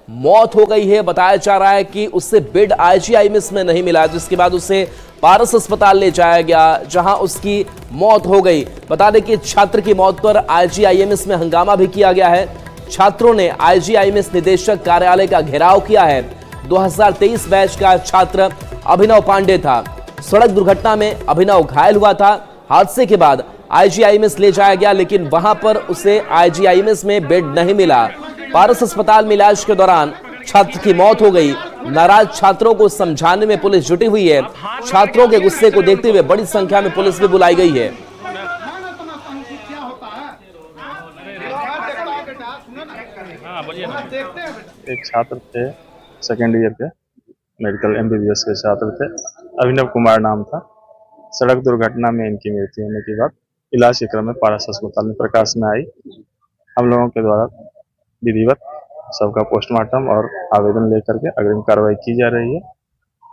मौत हो गई है। बताया जा रहा है कि उससे बेड आईजीआईएमएस में नहीं मिला, जिसके बाद उसे पारस अस्पताल ले जाया गया, जहां उसकी मौत हो गई। बता दें कि छात्र की मौत पर आईजीआईएमएस में हंगामा भी किया गया है। छात्रों ने आईजीआईएमएस निदेशक कार्यालय का घेराव किया है। 2023 बैच का छात्र अभिनव पांडे था। सड़क दुर्घटना में अभिनव घायल हुआ था। हादसे के बाद आईजीआईएमएस ले जाया गया, लेकिन वहां पर उसे आईजीआईएमएस में बेड नहीं मिला। पारस अस्पताल में इलाज के दौरान छात्र की मौत हो गई। नाराज छात्रों को समझाने में पुलिस जुटी हुई है। छात्रों के गुस्से को देखते हुए बड़ी संख्या में पुलिस भी बुलाई गई है। एक छात्र थे, सेकेंड ईयर के मेडिकल एमबीबीएस के छात्र थे, अभिनव कुमार नाम था। सड़क दुर्घटना में इनकी मृत्यु होने के बाद इलाज के क्रम में पारस अस्पताल में प्रकाश में आई। हम लोगों के द्वारा विधिवत सबका पोस्टमार्टम और आवेदन लेकर के अग्रिम कार्रवाई की जा रही है।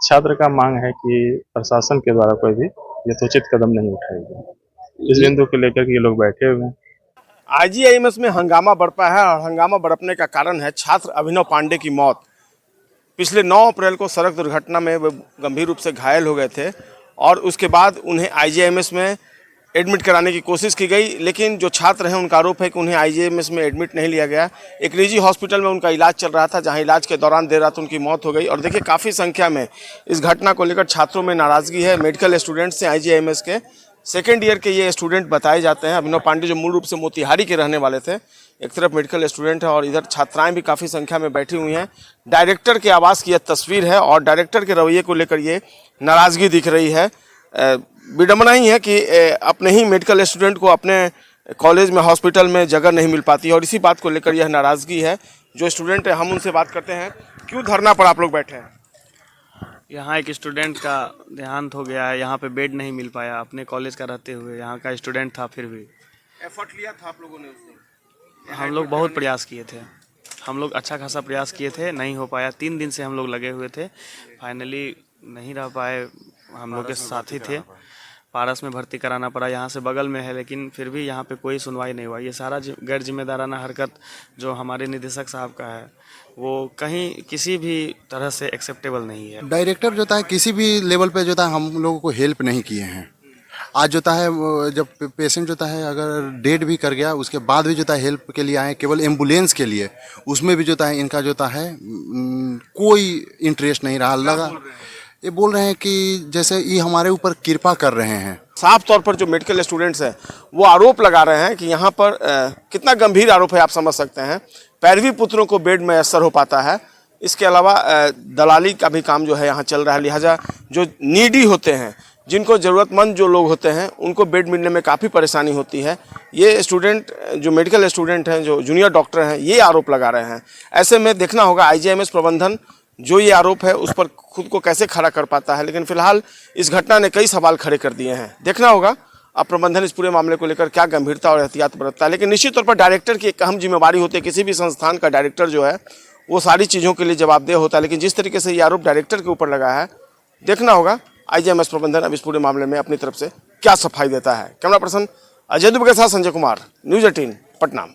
छात्र का मांग है कि प्रशासन के द्वारा कोई भी यथोचित कदम नहीं उठाएगी। इस बिंदु को लेकर के ये लोग बैठे हुए हैं। आईजीआईएमएस में हंगामा बढ़पा है और हंगामा बढ़पने का कारण है छात्र अभिनव पांडे की मौत। पिछले 9 अप्रैल को सड़क दुर्घटना में वे गंभीर रूप से घायल हो गए थे और उसके बाद उन्हें आईजीआईएमएस में एडमिट कराने की कोशिश की गई, लेकिन जो छात्र हैं उनका आरोप है कि उन्हें आईजीआईएमएस में एडमिट नहीं लिया गया। एक निजी हॉस्पिटल में उनका इलाज चल रहा था, जहां इलाज के दौरान देर रात उनकी मौत हो गई। और देखिए, काफ़ी संख्या में इस घटना को लेकर छात्रों में नाराज़गी है। मेडिकल स्टूडेंट्स हैं आईजीआईएमएस के, सेकेंड ईयर के ये स्टूडेंट बताए जाते हैं। अभिनव पांडे जो मूल रूप से मोतिहारी के रहने वाले थे, एक तरफ मेडिकल स्टूडेंट है और इधर छात्राएं भी काफ़ी संख्या में बैठी हुई हैं। डायरेक्टर के आवास की यह तस्वीर है और डायरेक्टर के रवैये को लेकर ये नाराज़गी दिख रही है। विडम्बना ही है कि अपने ही मेडिकल स्टूडेंट को अपने कॉलेज में, हॉस्पिटल में जगह नहीं मिल पाती और इसी बात को लेकर यह नाराज़गी है। जो स्टूडेंट है, हम उनसे बात करते हैं। क्यों धरना पर आप लोग बैठे हैं? यहाँ एक स्टूडेंट का देहांत हो गया है, यहाँ पे बेड नहीं मिल पाया। अपने कॉलेज का रहते हुए यहाँ का स्टूडेंट था, फिर भी एफर्ट लिया था आप लोगों ने उस दिन? हम लोग बहुत प्रयास किए थे, हम लोग अच्छा खासा प्रयास किए थे, नहीं हो पाया। 3 दिन से हम लोग लगे हुए थे, फाइनली नहीं रह पाए। हम लोग के साथी थे, पारस में भर्ती कराना पड़ा। यहाँ से बगल में है, लेकिन फिर भी यहाँ पे कोई सुनवाई नहीं हुआ। ये सारा गैर जिम्मेदाराना हरकत जो हमारे निदेशक साहब का है, वो कहीं किसी भी तरह से एक्सेप्टेबल नहीं है। डायरेक्टर जो है किसी भी लेवल पे जो है हम लोगों को हेल्प नहीं किए हैं। आज जो है जब पेशेंट जो है अगर डेड भी कर गया, उसके बाद भी जो है हेल्प के लिए आए, केवल एम्बुलेंस के लिए, उसमें भी जो है इनका जो है कोई इंटरेस्ट नहीं रहा। लगा ये बोल रहे हैं कि जैसे ये हमारे ऊपर कृपा कर रहे हैं। साफ तौर पर जो मेडिकल स्टूडेंट्स हैं वो आरोप लगा रहे हैं कि यहाँ पर कितना गंभीर आरोप है आप समझ सकते हैं। 15वीं पुत्रों को बेड में असर हो पाता है। इसके अलावा दलाली का भी काम जो है यहाँ चल रहा है। लिहाजा जो नीडी होते हैं, जिनको ज़रूरतमंद जो लोग होते हैं, उनको बेड मिलने में काफ़ी परेशानी होती है। ये स्टूडेंट, जो मेडिकल स्टूडेंट हैं, जो जूनियर डॉक्टर हैं, ये आरोप लगा रहे हैं। ऐसे में देखना होगा आईजीआईएमएस प्रबंधन जो ये आरोप है उस पर खुद को कैसे खड़ा कर पाता है। लेकिन फिलहाल इस घटना ने कई सवाल खड़े कर दिए हैं। देखना होगा अब प्रबंधन इस पूरे मामले को लेकर क्या गंभीरता और एहतियात बरतता है। लेकिन निश्चित तौर पर डायरेक्टर की एक अहम जिम्मेवारी होती है। किसी भी संस्थान का डायरेक्टर जो है वो सारी चीज़ों के लिए जवाबदेह होता है। लेकिन जिस तरीके से ये आरोप डायरेक्टर के ऊपर लगा है, देखना होगा आईजीआईएमएस प्रबंधन अब इस पूरे मामले में अपनी तरफ से क्या सफाई देता है। कैमरा पर्सन अजय दुबे के साथ संजय कुमार, न्यूज़ 18 पटना।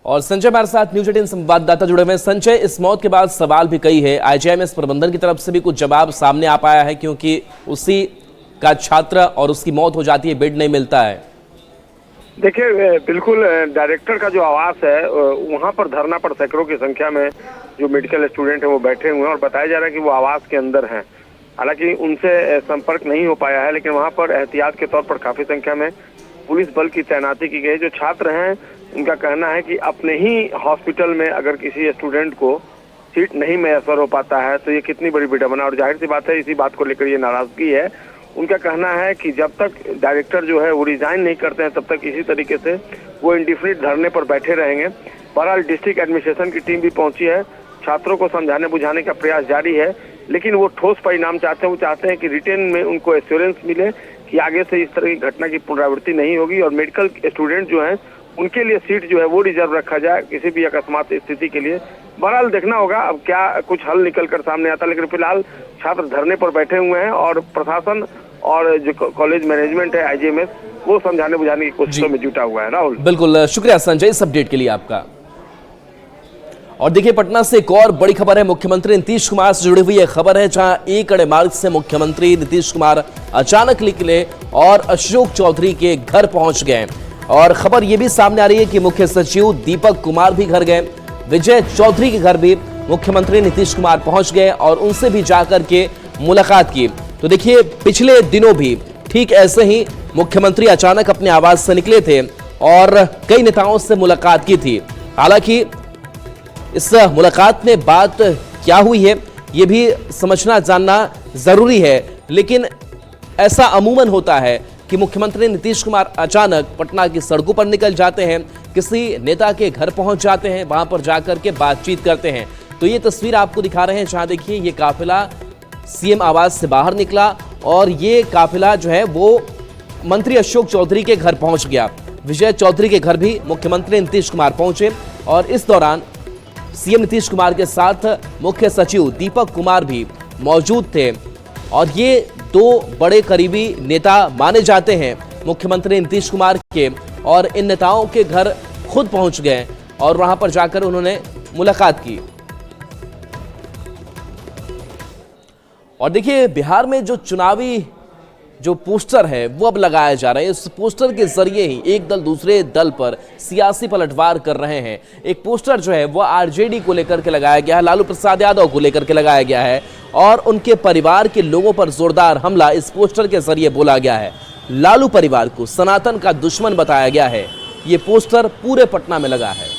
और संजय हमारे साथ न्यूज़ 18 संवाददाता जुड़े हुए हैं। संजय, इस मौत के बाद सवाल भी कई है, आईजीआईएमएस प्रबंधन की तरफ से भी कुछ जवाब सामने आ पाया है, क्योंकि उसी का छात्र और उसकी मौत हो जाती है, बेड नहीं मिलता है। देखिए, बिल्कुल डायरेक्टर का जो आवास है वहाँ पर धरना पर सैकड़ों की संख्या में जो मेडिकल स्टूडेंट है वो बैठे हुए हैं और बताया जा रहा है कि वो आवास के अंदर हैं। हालांकि उनसे संपर्क नहीं हो पाया है, लेकिन वहाँ पर एहतियात के तौर पर काफी संख्या में पुलिस बल की तैनाती की गई। जो छात्र हैं उनका कहना है कि अपने ही हॉस्पिटल में अगर किसी स्टूडेंट को सीट नहीं मैसर हो पाता है तो ये कितनी बड़ी विडंबना। और जाहिर सी बात है, इसी बात को लेकर ये नाराजगी है। उनका कहना है कि जब तक डायरेक्टर जो है वो रिजाइन नहीं करते हैं, तब तक इसी तरीके से वो इंडिफिनिट धरने पर बैठे रहेंगे। बहरहाल डिस्ट्रिक्ट एडमिनिस्ट्रेशन की टीम भी पहुंची है, छात्रों को समझाने बुझाने का प्रयास जारी है, लेकिन वो ठोस परिणाम चाहते हैं। वो चाहते हैं कि रिटेन में उनको एश्योरेंस मिले कि आगे से इस तरह की घटना की पुनरावृत्ति नहीं होगी और मेडिकल स्टूडेंट जो हैं उनके लिए सीट जो है वो रिजर्व रखा जाए किसी भी अकस्मात स्थिति के लिए। बहरहाल देखना होगा अब क्या कुछ हल निकल कर सामने आता है, लेकिन फिलहाल छात्र धरने पर बैठे हुए हैं और प्रशासन और जो कॉलेज मैनेजमेंट है आईजीआईएमएस वो समझाने बुझाने की कोशिशों में जुटा हुआ है। राहुल, बिल्कुल, शुक्रिया संजय इस अपडेट के लिए आपका। और देखिए पटना से एक और बड़ी खबर है, मुख्यमंत्री नीतीश कुमार से जुड़ी हुई यह खबर है, जहां एक कड़े मार्ग से मुख्यमंत्री नीतीश कुमार अचानक निकले और अशोक चौधरी के घर पहुंच गए। और खबर यह भी सामने आ रही है कि मुख्य सचिव दीपक कुमार भी घर गए, विजय चौधरी के घर भी मुख्यमंत्री नीतीश कुमार पहुंच गए और उनसे भी जाकर के मुलाकात की। तो देखिए पिछले दिनों भी ठीक ऐसे ही मुख्यमंत्री अचानक अपने आवास से निकले थे और कई नेताओं से मुलाकात की थी। हालांकि इस मुलाकात में बात क्या हुई है ये भी समझना जानना जरूरी है, लेकिन ऐसा अमूमन होता है कि मुख्यमंत्री नीतीश कुमार अचानक पटना की सड़कों पर निकल जाते हैं, किसी नेता के घर पहुंच जाते हैं, वहां पर जाकर के बातचीत करते हैं। तो ये तस्वीर आपको दिखा रहे हैं, जहां देखिए ये काफिला सीएम आवास से बाहर निकला और ये काफिला जो है वो मंत्री अशोक चौधरी के घर पहुंच गया। विजय चौधरी के घर भी मुख्यमंत्री नीतीश कुमार पहुंचे और इस दौरान सीएम नीतीश कुमार के साथ मुख्य सचिव दीपक कुमार भी मौजूद थे और ये दो बड़े करीबी नेता माने जाते हैं मुख्यमंत्री नीतीश कुमार के, और इन नेताओं के घर खुद पहुंच गए और वहां पर जाकर उन्होंने मुलाकात की। और देखिए बिहार में जो चुनावी जो पोस्टर है वो अब लगाया जा रहा है, इस पोस्टर के जरिए ही एक दल दूसरे दल पर सियासी पलटवार कर रहे हैं। एक पोस्टर जो है वो आरजेडी को लेकर के लगाया गया है, लालू प्रसाद यादव को लेकर के लगाया गया है और उनके परिवार के लोगों पर जोरदार हमला इस पोस्टर के जरिए बोला गया है। लालू परिवार को सनातन का दुश्मन बताया गया है। ये पोस्टर पूरे पटना में लगा है।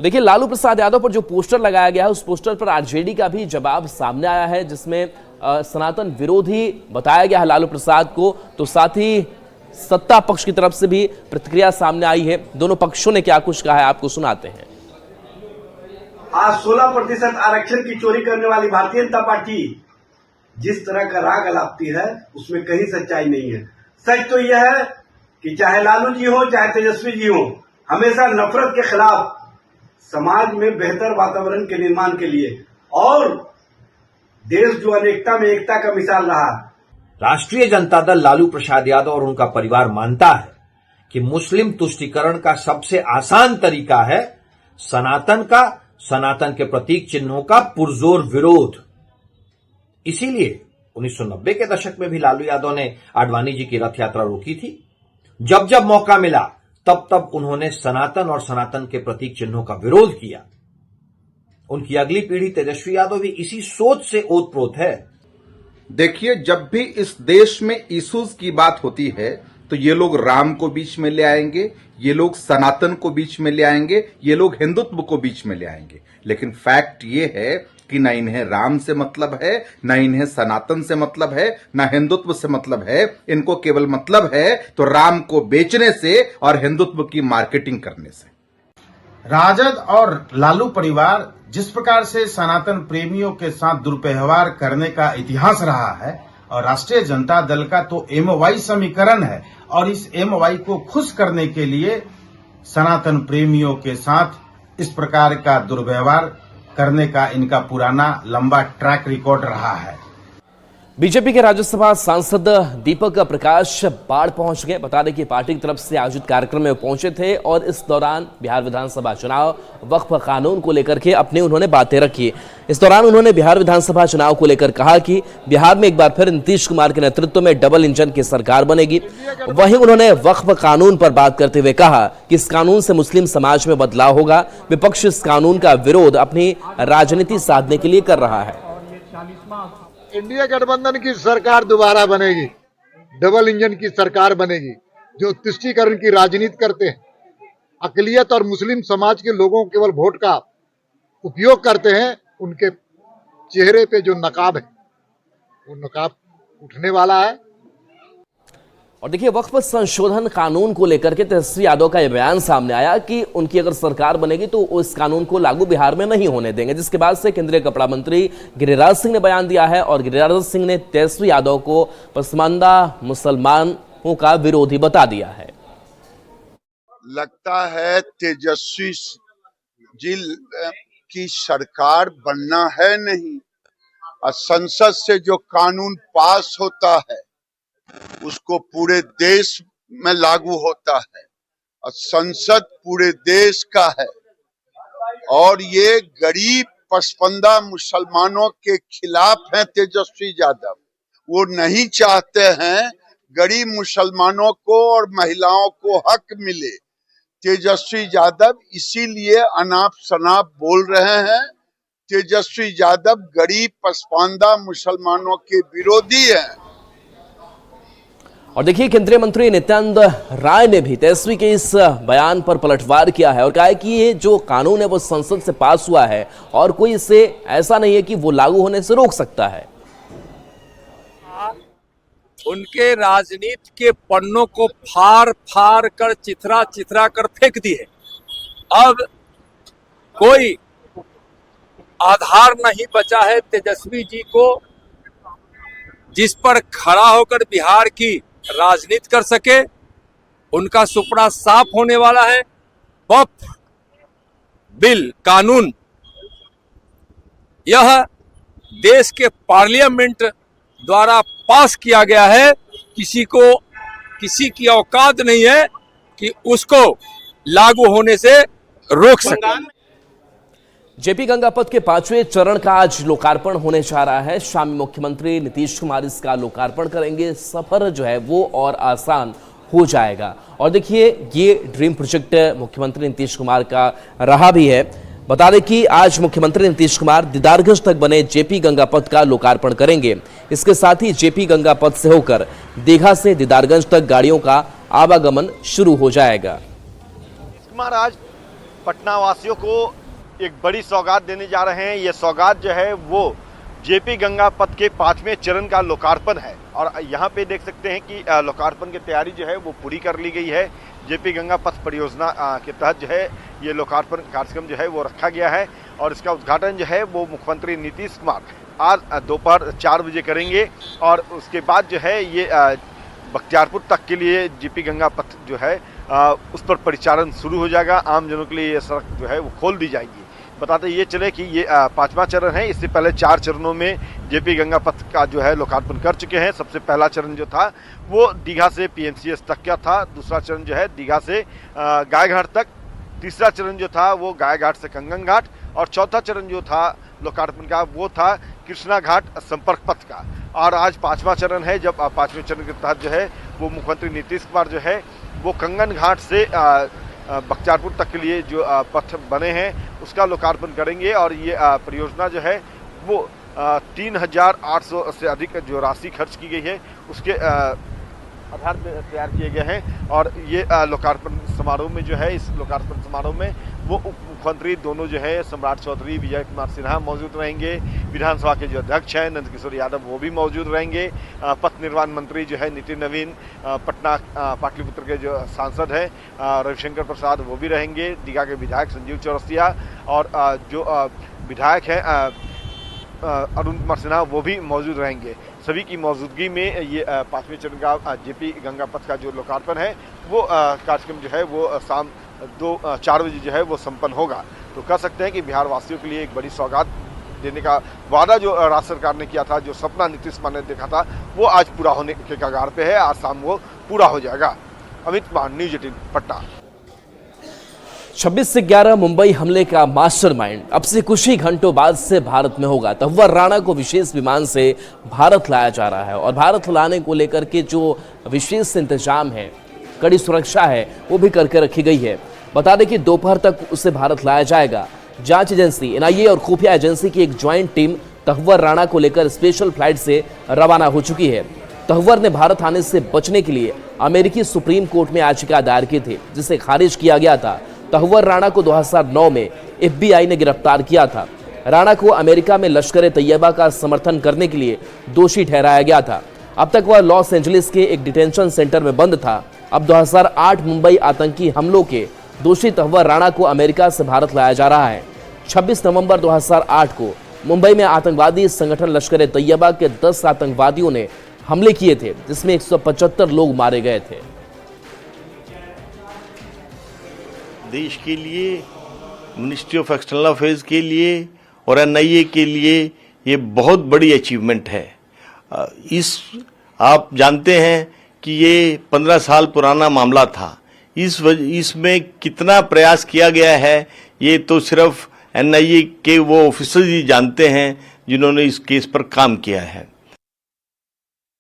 देखिए लालू प्रसाद यादव पर जो पोस्टर लगाया गया है उस पोस्टर पर आरजेडी का भी जवाब सामने आया है, जिसमें सनातन विरोधी बताया गया है लालू प्रसाद को। तो साथ ही सत्ता पक्ष की तरफ से भी प्रतिक्रिया सामने आई है। दोनों पक्षों ने क्या कुछ कहा है आपको सुनाते हैं। आज 16% आरक्षण की चोरी करने वाली भारतीय जनता पार्टी जिस तरह का राग अलापती है उसमें कहीं सच्चाई नहीं है। सच तो यह है कि चाहे लालू जी हो चाहे तेजस्वी जी हो, हमेशा नफरत के खिलाफ समाज में बेहतर वातावरण के निर्माण के लिए और देश जो अनेकता में एकता का मिसाल रहा। राष्ट्रीय जनता दल लालू प्रसाद यादव और उनका परिवार मानता है कि मुस्लिम तुष्टीकरण का सबसे आसान तरीका है सनातन के प्रतीक चिन्हों का पुरजोर विरोध। इसीलिए 1990 के दशक में भी लालू यादव ने आडवाणी जी की रथ यात्रा रोकी थी। जब जब मौका मिला तब तब उन्होंने सनातन और सनातन के प्रतीक चिन्हों का विरोध किया। उनकी अगली पीढ़ी तेजस्वी यादव भी इसी सोच से ओतप्रोत है। देखिए, जब भी इस देश में इश्यूज की बात होती है तो ये लोग राम को बीच में ले आएंगे, ये लोग सनातन को बीच में ले आएंगे, ये लोग हिंदुत्व को बीच में ले आएंगे। लेकिन फैक्ट ये है कि ना इन्हें राम से मतलब है, ना इन्हें सनातन से मतलब है, ना हिंदुत्व से मतलब है। इनको केवल मतलब है तो राम को बेचने से और हिंदुत्व की मार्केटिंग करने से। राजद और लालू परिवार जिस प्रकार से सनातन प्रेमियों के साथ दुर्व्यवहार करने का इतिहास रहा है, और राष्ट्रीय जनता दल का तो एमओवाई समीकरण है, और इस एमओवाई को खुश करने के लिए सनातन प्रेमियों के साथ इस प्रकार का दुर्व्यवहार करने का इनका पुराना लंबा ट्रैक रिकॉर्ड रहा है। बीजेपी के राज्यसभा सांसद दीपक प्रकाश बाढ़ पहुंच गए। बता दें कि पार्टी की तरफ से आयोजित कार्यक्रम में पहुंचे थे और इस दौरान बिहार विधानसभा चुनाव, वक्फ कानून को लेकर के अपनी उन्होंने बातें रखी। इस दौरान उन्होंने बिहार विधानसभा चुनाव को लेकर कहा कि बिहार में एक बार फिर नीतीश कुमार के नेतृत्व में डबल इंजन की सरकार बनेगी। वहीं उन्होंने वक्फ कानून पर बात करते हुए कहा कि इस कानून से मुस्लिम समाज में बदलाव होगा। विपक्ष इस कानून का विरोध अपनी राजनीति साधने के लिए कर रहा है। इंडिया गठबंधन की सरकार दोबारा बनेगी, डबल इंजन की सरकार बनेगी। जो तुष्टीकरण की राजनीति करते हैं, अकलियत और मुस्लिम समाज के लोगों केवल वोट का उपयोग करते हैं, उनके चेहरे पे जो नकाब है वो नकाब उठने वाला है। और देखिए वक्फ संशोधन कानून को लेकर के तेजस्वी यादव का यह बयान सामने आया कि उनकी अगर सरकार बनेगी तो इस कानून को लागू बिहार में नहीं होने देंगे, जिसके बाद से केंद्रीय कपड़ा मंत्री गिरिराज सिंह ने बयान दिया है और गिरिराज सिंह ने तेजस्वी यादव को पसमानदा मुसलमानों का विरोधी बता दिया है। लगता है तेजस्वी जी की सरकार बनना है नहीं, और संसद से जो कानून पास होता है उसको पूरे देश में लागू होता है। और संसद पूरे देश का है और ये गरीब पसपंदा मुसलमानों के खिलाफ हैं तेजस्वी यादव। वो नहीं चाहते हैं गरीब मुसलमानों को और महिलाओं को हक मिले। तेजस्वी यादव इसीलिए अनाप शनाप बोल रहे हैं। तेजस्वी यादव गरीब पसपानदा मुसलमानों के विरोधी हैं। और देखिए, केंद्रीय मंत्री नित्यानंद राय ने भी तेजस्वी के इस बयान पर पलटवार किया है और कहा है कि ये जो कानून है वो संसद से पास हुआ है और कोई इसे ऐसा नहीं है कि वो लागू होने से रोक सकता है। उनके राजनीति के पन्नों को फाड़ फाड़ कर चिथरा चिथरा कर फेंक दिए। अब कोई आधार नहीं बचा है तेजस्वी जी को जिस पर खड़ा होकर बिहार की राजनीति कर सके। उनका सुपना साफ होने वाला है। वक्फ बिल कानून यह देश के पार्लियामेंट द्वारा पास किया गया है। किसी की औकात नहीं है कि उसको लागू होने से रोक सके। जेपी गंगा पथ के 5वें चरण का आज लोकार्पण होने जा रहा है। शाम में मुख्यमंत्री नीतीश कुमार इसका लोकार्पण करेंगे। सफर जो है वो और आसान हो जाएगा। और देखिए, ये ड्रीम प्रोजेक्ट मुख्यमंत्री नीतीश कुमार का रहा भी है। बता दें कि आज मुख्यमंत्री नीतीश कुमार दीदारगंज तक बने जेपी गंगा पथ का लोकार्पण करेंगे। इसके साथ ही जेपी गंगा पथ से होकर दीघा से दीदारगंज तक गाड़ियों का आवागमन शुरू हो जाएगा। कुमार आज पटना वासियों को एक बड़ी सौगात देने जा रहे हैं। ये सौगात जो है वो जेपी गंगा पथ के 5वें चरण का लोकार्पण है और यहाँ पे देख सकते हैं कि लोकार्पण की तैयारी जो है वो पूरी कर ली गई है। जेपी गंगा पथ परियोजना के तहत जो है ये लोकार्पण कार्यक्रम जो है वो रखा गया है और इसका उद्घाटन जो है वो मुख्यमंत्री नीतीश कुमार आज दोपहर 4 बजे करेंगे और उसके बाद जो है ये बख्तियारपुर तक के लिए जेपी गंगा पथ जो है उस पर परिचालन शुरू हो जाएगा। आम जनों के लिए ये सड़क जो है वो खोल दी जाएगी। बताते ये चले कि ये 5वां चरण है। इससे पहले 4 चरणों में जेपी गंगा पथ का जो है लोकार्पण कर चुके हैं। सबसे पहला चरण जो था वो दीघा से पीएमसीएच तक का था। दूसरा चरण जो है दीघा से गायघाट तक। तीसरा चरण जो था वो गायघाट से कंगन घाट और चौथा चरण जो था लोकार्पण का वो था कृष्णा घाट संपर्क पथ का। और आज 5वां चरण है, जब 5वें चरण के तहत जो है वो मुख्यमंत्री नीतीश कुमार जो है वो कंगन घाट से बख्तियारपुर तक के लिए जो पथ बने हैं उसका लोकार्पण करेंगे। और ये परियोजना जो है वो 3800 से अधिक जो राशि खर्च की गई है उसके आधार पर तैयार किए गए हैं। और ये लोकार्पण समारोह में जो है, इस लोकार्पण समारोह में वो उप मुख्यमंत्री दोनों जो है सम्राट चौधरी, विजय कुमार सिन्हा मौजूद रहेंगे। विधानसभा के जो अध्यक्ष हैं नंद किशोर यादव वो भी मौजूद रहेंगे। पथ निर्माण मंत्री जो है नितिन नवीन, पटना पाटलिपुत्र के जो सांसद हैं रविशंकर प्रसाद वो भी रहेंगे। दीघा के विधायक संजीव चौरसिया और जो विधायक हैं अरुण कुमार सिन्हा वो भी मौजूद रहेंगे। सभी की मौजूदगी में ये 5वें चरण का जेपी गंगा पथ का जो लोकार्पण है वो कार्यक्रम जो है वो शाम 4 बजे जो है वो संपन्न होगा। तो कह सकते हैं कि बिहार वासियों के लिए एक बड़ी सौगात देने का वादा जो राज्य सरकार ने किया था, जो सपना नीतीश कुमार ने देखा था, वो आज पूरा होने के कगार पे है। आज शाम वो पूरा हो जाएगा। अमित कुमार, न्यूज 18 पटना। 26 से 11 मुंबई हमले का मास्टरमाइंड अब से कुछ ही घंटों बाद से भारत में होगा। तहव्वुर राणा को विशेष विमान से भारत लाया जा रहा है और भारत लाने को लेकर के जो विशेष इंतजाम है, कड़ी सुरक्षा है, वो भी करके रखी गई है। बता दें कि दोपहर तक उसे भारत लाया जाएगा। जांच एजेंसी एनआईए और खुफिया एजेंसी की एक ज्वाइंट टीम तहव्वुर राणा को लेकर स्पेशल फ्लाइट से रवाना हो चुकी है। तहव्वुर ने भारत आने से बचने के लिए अमेरिकी सुप्रीम कोर्ट में याचिका दायर की थी, जिसे खारिज किया गया था। तहव्वुर राणा को 2009 में FBI ने गिरफ्तार किया था। राणा को अमेरिका में लश्कर तैयबा का समर्थन करने के लिए दोषी ठहराया गया था। अब तक वह लॉस एंजलिस के एक डिटेंशन सेंटर में बंद था। अब 2008 मुंबई आतंकी हमलों के दोषी तहव्वुर राणा को अमेरिका से भारत लाया जा रहा है। 26 नवंबर 2008 को मुंबई में आतंकवादी संगठन लश्कर तैयबा के 10 आतंकवादियों ने हमले किए थे, जिसमें 175 लोग मारे गए थे। देश के लिए, मिनिस्ट्री ऑफ एक्सटर्नल अफेयर्स के लिए और एनआईए के लिए ये बहुत बड़ी अचीवमेंट है। आप जानते हैं कि ये 15 साल पुराना मामला था। इसमें कितना प्रयास किया गया है ये तो सिर्फ एनआईए के वो ऑफिसर ही जानते हैं जिन्होंने इस केस पर काम किया है।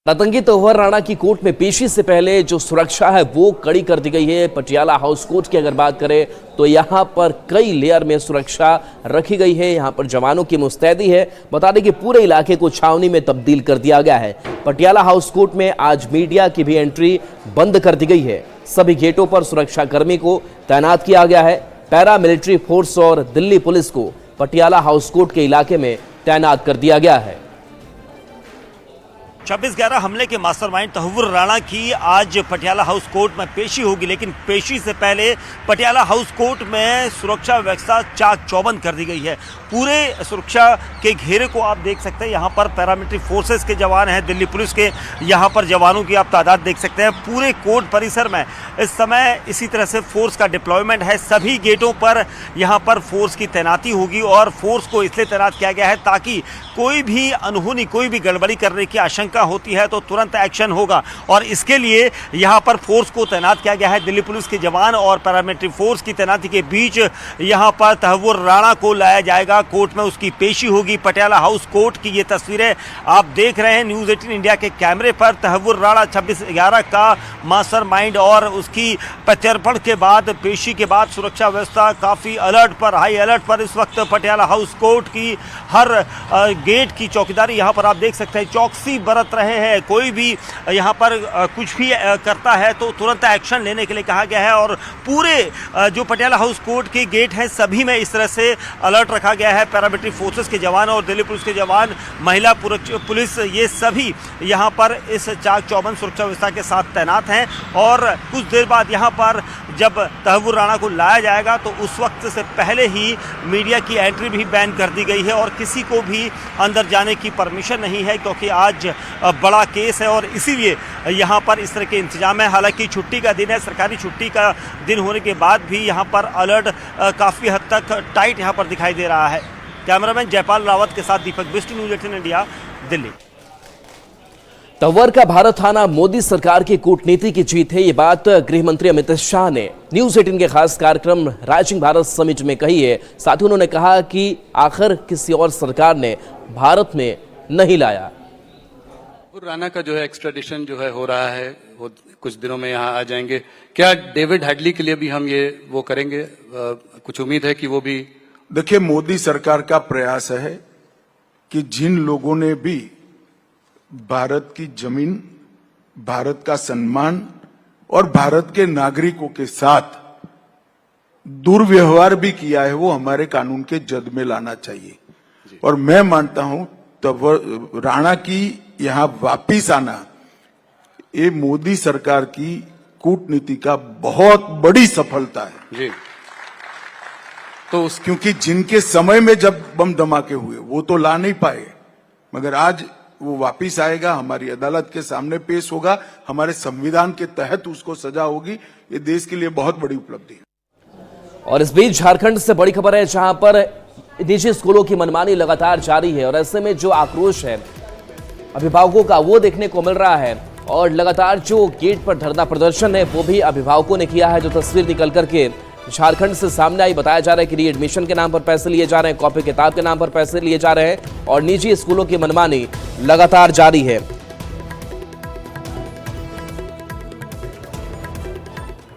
आतंकी तोहर राणा की कोर्ट में पेशी से पहले जो सुरक्षा है वो कड़ी कर दी गई है। पटियाला हाउस कोर्ट की अगर बात करें तो यहां पर कई लेयर में सुरक्षा रखी गई है। यहां पर जवानों की मुस्तैदी है। बता दें कि पूरे इलाके को छावनी में तब्दील कर दिया गया है। पटियाला हाउस कोर्ट में आज मीडिया की भी एंट्री बंद कर दी गई है। सभी गेटों पर सुरक्षाकर्मी को तैनात किया गया है। पैरा मिलिट्री फोर्स और दिल्ली पुलिस को पटियाला हाउस कोर्ट के इलाके में तैनात कर दिया गया है। 26/11 हमले के मास्टरमाइंड तहव्वुर राणा की आज पटियाला हाउस कोर्ट में पेशी होगी, लेकिन पेशी से पहले पटियाला हाउस कोर्ट में सुरक्षा व्यवस्था चाक चौबंद कर दी गई है। पूरे सुरक्षा के घेरे को आप देख सकते हैं। यहाँ पर पैरामिलिट्री फोर्सेस के जवान हैं, दिल्ली पुलिस के यहाँ पर जवानों की आप तादाद देख सकते हैं। पूरे कोर्ट परिसर में इस समय इसी तरह से फोर्स का डिप्लॉयमेंट है। सभी गेटों पर यहाँ पर फोर्स की तैनाती होगी और फोर्स को इसलिए तैनात किया गया है ताकि कोई भी अनहोनी, कोई भी गड़बड़ी करने की आशंका होती है तो तुरंत एक्शन होगा, और इसके लिए यहाँ पर फोर्स को तैनात किया गया है। दिल्ली पुलिस के जवान और पैरामिलिट्री फोर्स की तैनाती के बीच यहाँ पर तहव्वुर राणा को लाया जाएगा कोर्ट में, उसकी पेशी होगी। पटियाला हाउस कोर्ट की ये तस्वीरें आप देख रहे हैं न्यूज़ 18 इंडिया के कैमरे पर। तहव्वुर राणा 26/11 का मास्टरमाइंड और उसकी प्रत्यर्पण के बाद, पेशी के बाद सुरक्षा व्यवस्था काफ़ी अलर्ट पर, हाई अलर्ट पर इस वक्त पटियाला हाउस कोर्ट की हर गेट की चौकीदारी यहाँ पर आप देख सकते हैं, चौकसी बरत रहे हैं। कोई भी यहाँ पर कुछ भी करता है तो तुरंत एक्शन लेने के लिए कहा गया है, और पूरे जो पटियाला हाउस कोर्ट के गेट हैं सभी में इस तरह से अलर्ट रखा गया है। पैरामिलिट्री फोर्सेस के जवान और दिल्ली पुलिस के जवान, महिला पुलिस, ये सभी यहाँ पर इस चाक चौबंद सुरक्षा व्यवस्था के साथ तैनात हैं। और कुछ देर बाद यहाँ पर जब तहव्वुर राणा को लाया जाएगा तो उस वक्त से पहले ही मीडिया की एंट्री भी बैन कर दी गई है और किसी को भी अंदर जाने की परमिशन नहीं है, क्योंकि आज बड़ा केस है और इसीलिए यहाँ पर इस तरह के इंतजाम है। हालांकि छुट्टी का दिन है, सरकारी छुट्टी का दिन होने के बाद भी यहाँ पर अलर्ट काफ़ी हद तक टाइट यहाँ पर दिखाई दे रहा है। कैमरामैन जयपाल रावत के साथ दीपक बिष्ट, न्यूज़ 18 इंडिया, दिल्ली। तंवर का भारत आना मोदी सरकार की कूटनीति की जीत है। ये बात गृह मंत्री अमित शाह ने न्यूज़ 18 के खास कार्यक्रम राइजिंग भारत समिट में कही है। साथ ही उन्होंने कहा कि आखिर किसी और सरकार ने भारत में नहीं लाया। राणा का जो है एक्स्ट्राडिशन जो है हो रहा है, वो कुछ दिनों में यहाँ आ जाएंगे। क्या डेविड हेडली के लिए भी हम ये वो करेंगे? कुछ उम्मीद है कि वो भी? देखिए, मोदी सरकार का प्रयास है कि जिन लोगों ने भी भारत की जमीन, भारत का सम्मान और भारत के नागरिकों के साथ दुर्व्यवहार भी किया है, वो हमारे कानून के जद में लाना चाहिए। और मैं मानता हूं तब राणा की यहाँ वापिस आना ये मोदी सरकार की कूटनीति का बहुत बड़ी सफलता है जी। तो क्योंकि जिनके समय में जब बम धमाके हुए वो तो ला नहीं पाए, मगर आज वो वापिस आएगा, हमारी अदालत के सामने पेश होगा, हमारे संविधान के तहत उसको सजा होगी। ये देश के लिए बहुत बड़ी उपलब्धि है। और इस बीच झारखंड से बड़ी खबर है, जहां पर निजी स्कूलों की मनमानी लगातार जारी है और ऐसे में जो आक्रोश है अभिभावकों का वो देखने को मिल रहा है। और लगातार जो गेट पर धरना प्रदर्शन है वो भी अभिभावकों ने किया है। जो तस्वीर निकल करके झारखंड से सामने आई, बताया जा रहा है कि रीएडमिशन के नाम पर पैसे लिए जा रहे हैं, कॉपी किताब के नाम पर पैसे लिए जा रहे हैं और निजी स्कूलों की मनमानी लगातार जारी है।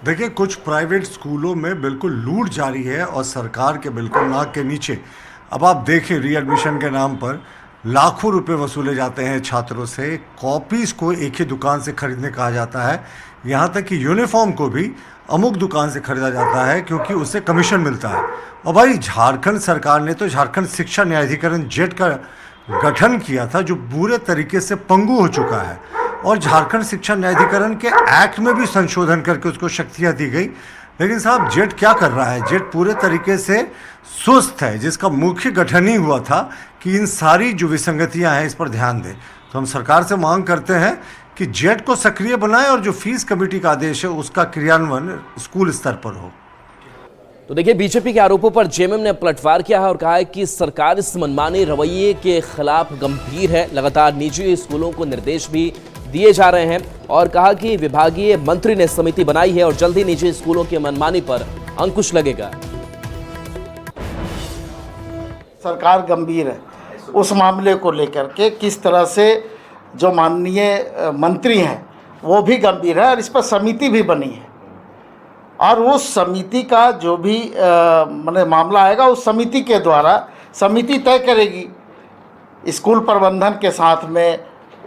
देखिए, कुछ प्राइवेट स्कूलों में बिल्कुल लूट जारी है और सरकार के बिल्कुल नाक के नीचे। अब आप देखें, रीएडमिशन के नाम पर लाखों रुपए वसूले जाते हैं छात्रों से, कॉपीज़ को एक ही दुकान से खरीदने कहा जाता है, यहाँ तक कि यूनिफॉर्म को भी अमुक दुकान से खरीदा जाता है क्योंकि उससे कमीशन मिलता है। और भाई, झारखंड सरकार ने तो झारखंड शिक्षा न्यायाधिकरण जेट का गठन किया था, जो बुरे तरीके से पंगु हो चुका है, और झारखंड शिक्षा न्यायाधिकरण के एक्ट में भी संशोधन करके उसको शक्तियाँ दी गई। लेकिन साहब, जेट क्या कर रहा है? जेट पूरे तरीके से सुस्त है, जिसका मुख्य गठन ही हुआ था कि इन सारी जो विसंगतियां हैं इस पर ध्यान दें। तो हम सरकार से मांग करते हैं कि जेट को सक्रिय बनाए और जो फीस कमेटी का आदेश है उसका क्रियान्वयन स्कूल स्तर पर हो। तो देखिए, बीजेपी के आरोपों पर जेएमएम ने पलटवार किया है और कहा है कि सरकार इस मनमानी रवैये के खिलाफ गंभीर है। लगातार निजी स्कूलों को निर्देश भी दिए जा रहे हैं और कहा कि विभागीय मंत्री ने समिति बनाई है और जल्द ही निजी स्कूलों की मनमानी पर अंकुश लगेगा। सरकार गंभीर है उस मामले को लेकर के, किस तरह से जो माननीय मंत्री हैं वो भी गंभीर है और इस पर समिति भी बनी है और उस समिति का जो भी मामला आएगा उस समिति के द्वारा समिति तय करेगी। स्कूल प्रबंधन के साथ में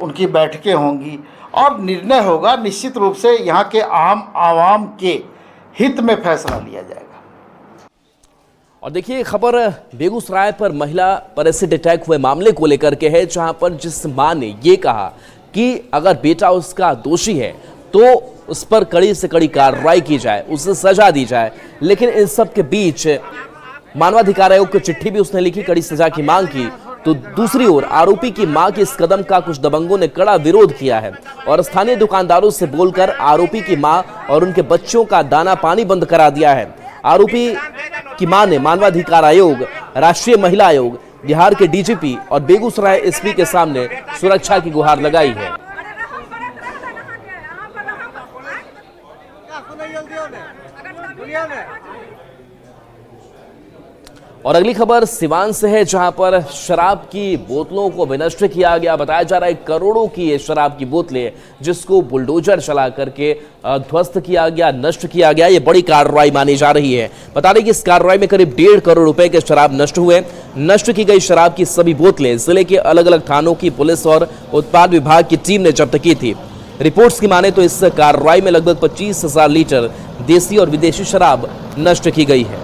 उनकी बैठकें होंगी और निर्णय होगा। निश्चित रूप से यहाँ के आम आवाम के हित में फैसला लिया जाएगा। और देखिए खबर बेगूसराय पर महिला पर एसिड अटैक हुए मामले को लेकर के है, जहां पर जिस मां ने ये कहा कि अगर बेटा उसका दोषी है तो उस पर कड़ी से कड़ी कार्रवाई की जाए, उसे सजा दी जाए। लेकिन इन सब के बीच मानवाधिकार आयोग को चिट्ठी भी उसने लिखी, कड़ी सजा की मांग की। तो दूसरी ओर आरोपी की मां के इस कदम का कुछ दबंगों ने कड़ा विरोध किया है और स्थानीय दुकानदारों से बोलकर आरोपी की मां और उनके बच्चों का दाना पानी बंद करा दिया है। आरोपी की मां ने मानवाधिकार आयोग, राष्ट्रीय महिला आयोग, बिहार के डीजीपी और बेगूसराय एसपी के सामने सुरक्षा की गुहार लगाई है। और अगली खबर सिवान से है, जहां पर शराब की बोतलों को विनष्ट किया गया। बताया जा रहा है करोड़ों की ये शराब की बोतलें जिसको बुलडोजर चला करके ध्वस्त किया गया, नष्ट किया गया। ये बड़ी कार्रवाई मानी जा रही है। बता दें कि इस कार्रवाई में करीब 1.5 करोड़ रुपए के शराब नष्ट हुए। नष्ट की गई शराब की सभी बोतलें जिले के अलग अलग थानों की पुलिस और उत्पाद विभाग की टीम ने जब्त की थी। रिपोर्ट्स की माने तो इस कार्रवाई में लगभग 25,000 लीटर देसी और विदेशी शराब नष्ट की गई है।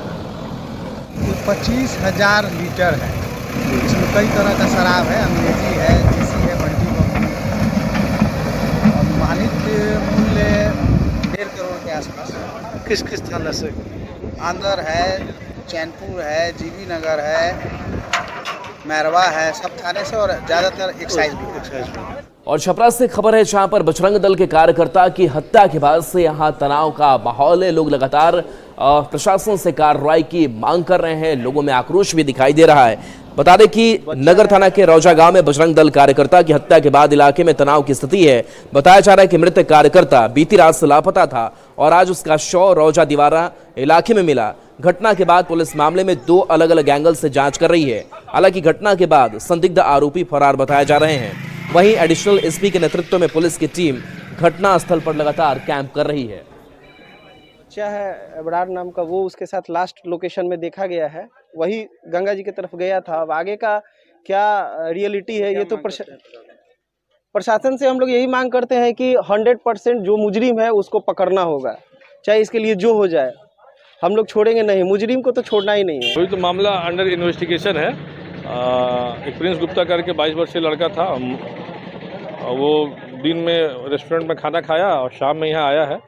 25,000 लीटर है। इसमें कई तरह का शराब है, अंग्रेजी है, देसी है, बंटी कंपनी और मानित मूल्य 1.5 करोड़ के आसपास। किस किस थाना से? आंदर है, चैनपुर है, जीबी नगर है, मैरवा है, सब थाने से और ज़्यादातर एक्साइज भी। और छपरा से खबर है, जहां पर बजरंग दल के कार्यकर्ता की हत्या के बाद से यहां तनाव का माहौल है। लोग लगातार प्रशासन से कार्रवाई की मांग कर रहे हैं। लोगों में आक्रोश भी दिखाई दे रहा है। बता दें कि नगर थाना के रौजा गांव में बजरंग दल कार्यकर्ता की हत्या के बाद इलाके में तनाव की स्थिति है। बताया जा रहा है कि मृत कार्यकर्ता बीती रात से लापता था और आज उसका शव रौजा दीवारा इलाके में मिला। घटना के बाद पुलिस मामले में 2 अलग अलग एंगल से जांच कर रही है। हालांकि घटना के बाद संदिग्ध आरोपी फरार बताए जा रहे हैं। वहीं एडिशनल एसपी के नेतृत्व में पुलिस की टीम घटना स्थल पर लगातार कैंप कर रही है। बच्चा है अबरार नाम का, वो उसके साथ लास्ट लोकेशन में देखा गया है, वही गंगा जी की तरफ गया था। अब आगे का क्या रियलिटी है ये तो प्रशासन से हम लोग यही मांग करते हैं कि 100% जो मुजरिम है उसको पकड़ना होगा, चाहे इसके लिए जो हो जाए। हम लोग छोड़ेंगे नहीं, मुजरिम को तो छोड़ना ही नहीं है। वही तो मामला अंडर इन्वेस्टिगेशन है। एक प्रिंस गुप्ता करके 22 वर्षीय लड़का था। वो दिन में रेस्टोरेंट में खाना खाया और शाम में यहाँ आया है।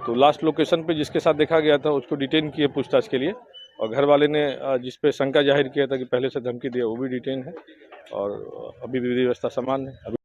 तो लास्ट लोकेशन पे जिसके साथ देखा गया था उसको डिटेन किए पूछताछ के लिए, और घर वाले ने जिस पे शंका जाहिर किया था कि पहले से धमकी दिया वो भी डिटेन है और अभी विधि व्यवस्था समान है।